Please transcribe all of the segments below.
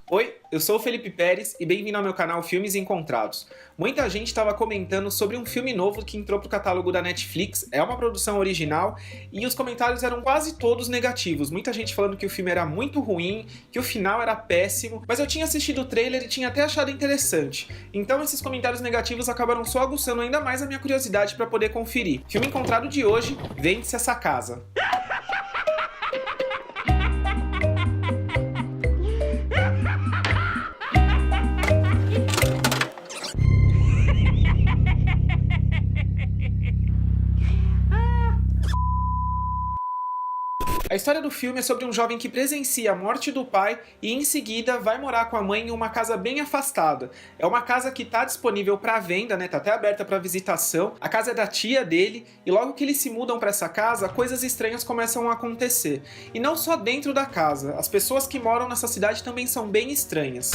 Oi, eu sou o Felipe Pérez e bem-vindo ao meu canal Filmes Encontrados. Muita gente estava comentando sobre um filme novo que entrou pro catálogo da Netflix, é uma produção original, e os comentários eram quase todos negativos. Muita gente falando que o filme era muito ruim, que o final era péssimo, mas eu tinha assistido o trailer e tinha até achado interessante. Então esses comentários negativos acabaram só aguçando ainda mais a minha curiosidade para poder conferir. Filme Encontrado de hoje, Vende-se Essa Casa. A história do filme é sobre um jovem que presencia a morte do pai e em seguida vai morar com a mãe em uma casa bem afastada. É uma casa que está disponível para venda, né? Tá até aberta para visitação. A casa é da tia dele e logo que eles se mudam para essa casa, coisas estranhas começam a acontecer. E não só dentro da casa, as pessoas que moram nessa cidade também são bem estranhas.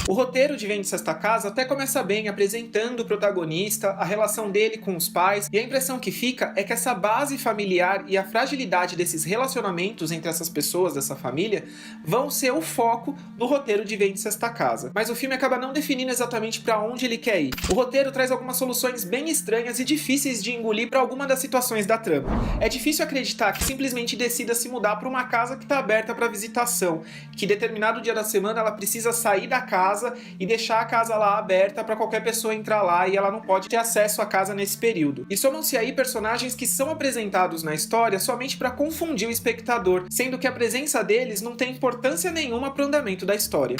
O roteiro de Vende-se Esta Casa até começa bem, apresentando o protagonista, a relação dele com os pais, e a impressão que fica é que essa base familiar e a fragilidade desses relacionamentos entre essas pessoas, dessa família, vão ser o foco do roteiro de Vende-se Esta Casa. Mas o filme acaba não definindo exatamente para onde ele quer ir. O roteiro traz algumas soluções bem estranhas e difíceis de engolir para alguma das situações da trama. É difícil acreditar que simplesmente decida se mudar para uma casa que está aberta para visitação, que determinado dia da semana ela precisa sair da casa e deixar a casa lá aberta para qualquer pessoa entrar lá e ela não pode ter acesso à casa nesse período. E somam-se aí personagens que são apresentados na história somente para confundir o espectador, sendo que a presença deles não tem importância nenhuma para o andamento da história.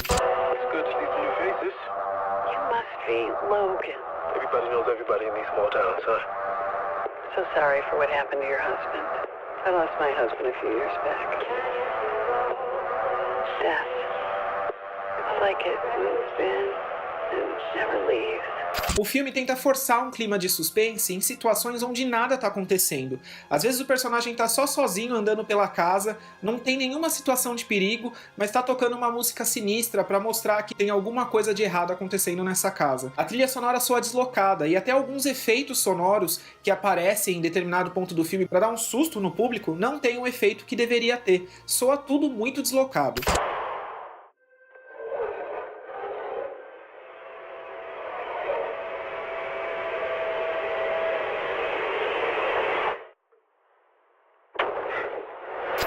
O filme tenta forçar um clima de suspense em situações onde nada tá acontecendo. Às vezes o personagem tá só sozinho andando pela casa, não tem nenhuma situação de perigo, mas tá tocando uma música sinistra pra mostrar que tem alguma coisa de errado acontecendo nessa casa. A trilha sonora soa deslocada e até alguns efeitos sonoros que aparecem em determinado ponto do filme pra dar um susto no público não tem o efeito que deveria ter. Soa tudo muito deslocado.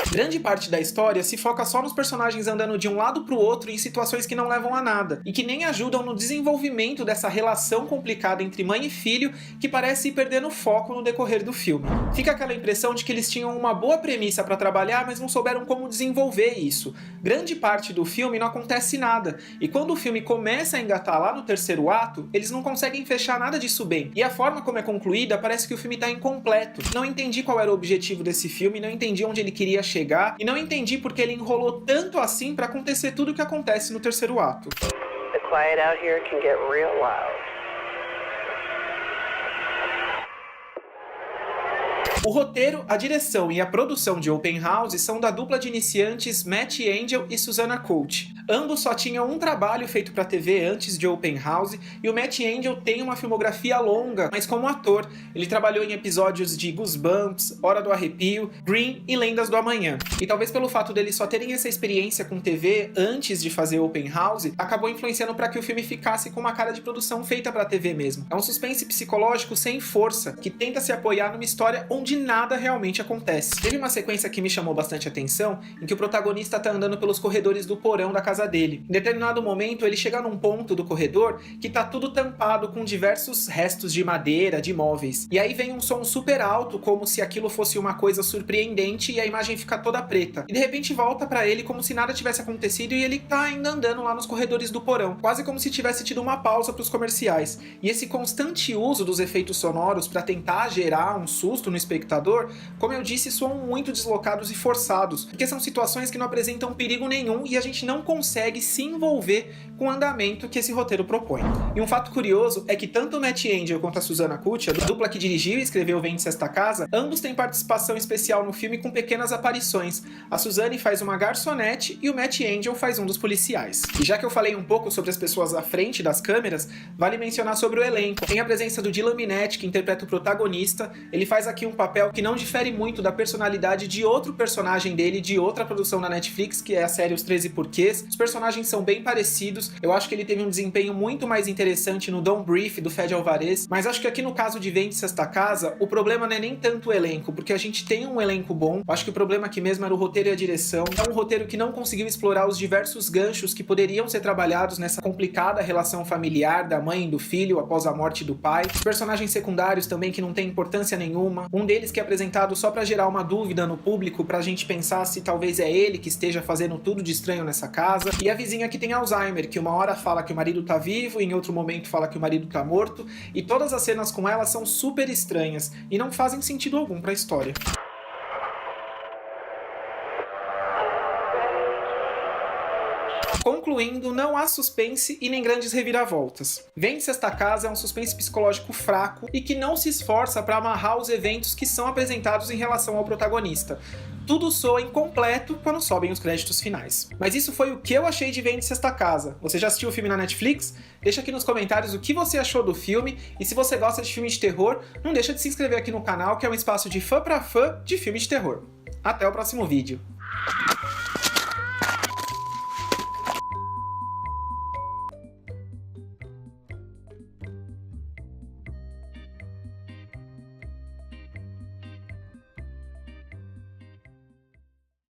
Grande parte da história se foca só nos personagens andando de um lado pro outro em situações que não levam a nada, e que nem ajudam no desenvolvimento dessa relação complicada entre mãe e filho que parece ir perdendo foco no decorrer do filme. Fica aquela impressão de que eles tinham uma boa premissa para trabalhar, mas não souberam como desenvolver isso. Grande parte do filme não acontece nada, e quando o filme começa a engatar lá no terceiro ato, eles não conseguem fechar nada disso bem, e a forma como é concluída parece que o filme tá incompleto. Não entendi qual era o objetivo desse filme, não entendi onde ele queria chegar, e não entendi porque ele enrolou tanto assim para acontecer tudo o que acontece no terceiro ato. The quiet out here can get real loud. O roteiro, a direção e a produção de Open House são da dupla de iniciantes Matt Angel e Susannah Coach. Ambos só tinham um trabalho feito para TV antes de Open House, e o Matt Angel tem uma filmografia longa, mas como ator. Ele trabalhou em episódios de Goosebumps, Hora do Arrepio, Green e Lendas do Amanhã. E talvez pelo fato deles só terem essa experiência com TV antes de fazer Open House, acabou influenciando para que o filme ficasse com uma cara de produção feita para TV mesmo. É um suspense psicológico sem força, que tenta se apoiar numa história onde nada realmente acontece. Teve uma sequência que me chamou bastante atenção, em que o protagonista tá andando pelos corredores do porão da casa dele. Em determinado momento, ele chega num ponto do corredor que tá tudo tampado com diversos restos de madeira, de móveis. E aí vem um som super alto, como se aquilo fosse uma coisa surpreendente, e a imagem fica toda preta. E de repente volta pra ele como se nada tivesse acontecido e ele tá ainda andando lá nos corredores do porão, quase como se tivesse tido uma pausa pros comerciais. E esse constante uso dos efeitos sonoros pra tentar gerar um susto no espectador espectador, como eu disse, soam muito deslocados e forçados, porque são situações que não apresentam perigo nenhum e a gente não consegue se envolver com o andamento que esse roteiro propõe. E um fato curioso é que tanto o Matt Angel quanto a Susannah Kutcher, a dupla que dirigiu e escreveu Vende-se Esta Casa, ambos têm participação especial no filme com pequenas aparições. A Suzanne faz uma garçonete e o Matt Angel faz um dos policiais. E já que eu falei um pouco sobre as pessoas à frente das câmeras, vale mencionar sobre o elenco. Tem a presença do Dylan Minetti, que interpreta o protagonista. Ele faz aqui um papel que não difere muito da personalidade de outro personagem dele, de outra produção na Netflix, que é a série Os 13 Porquês. Os personagens são bem parecidos. Eu acho que ele teve um desempenho muito mais interessante no Don't Brief, do Fede Alvarez, mas acho que aqui no caso de Vende-se Esta Casa, o problema não é nem tanto o elenco, porque a gente tem um elenco bom. Eu acho que o problema aqui mesmo era o roteiro e a direção. É um roteiro que não conseguiu explorar os diversos ganchos que poderiam ser trabalhados nessa complicada relação familiar da mãe e do filho após a morte do pai. Os personagens secundários também que não têm importância nenhuma. Um deles que é apresentado só pra gerar uma dúvida no público, pra gente pensar se talvez é ele que esteja fazendo tudo de estranho nessa casa. E a vizinha que tem Alzheimer, que uma hora fala que o marido tá vivo, e em outro momento fala que o marido tá morto, e todas as cenas com ela são super estranhas e não fazem sentido algum pra história. Concluindo, não há suspense e nem grandes reviravoltas. Vende-se Esta Casa é um suspense psicológico fraco e que não se esforça para amarrar os eventos que são apresentados em relação ao protagonista. Tudo soa incompleto quando sobem os créditos finais. Mas isso foi o que eu achei de Vende-se Esta Casa. Você já assistiu o filme na Netflix? Deixa aqui nos comentários o que você achou do filme, e se você gosta de filme de terror, não deixa de se inscrever aqui no canal, que é um espaço de fã pra fã de filme de terror. Até o próximo vídeo.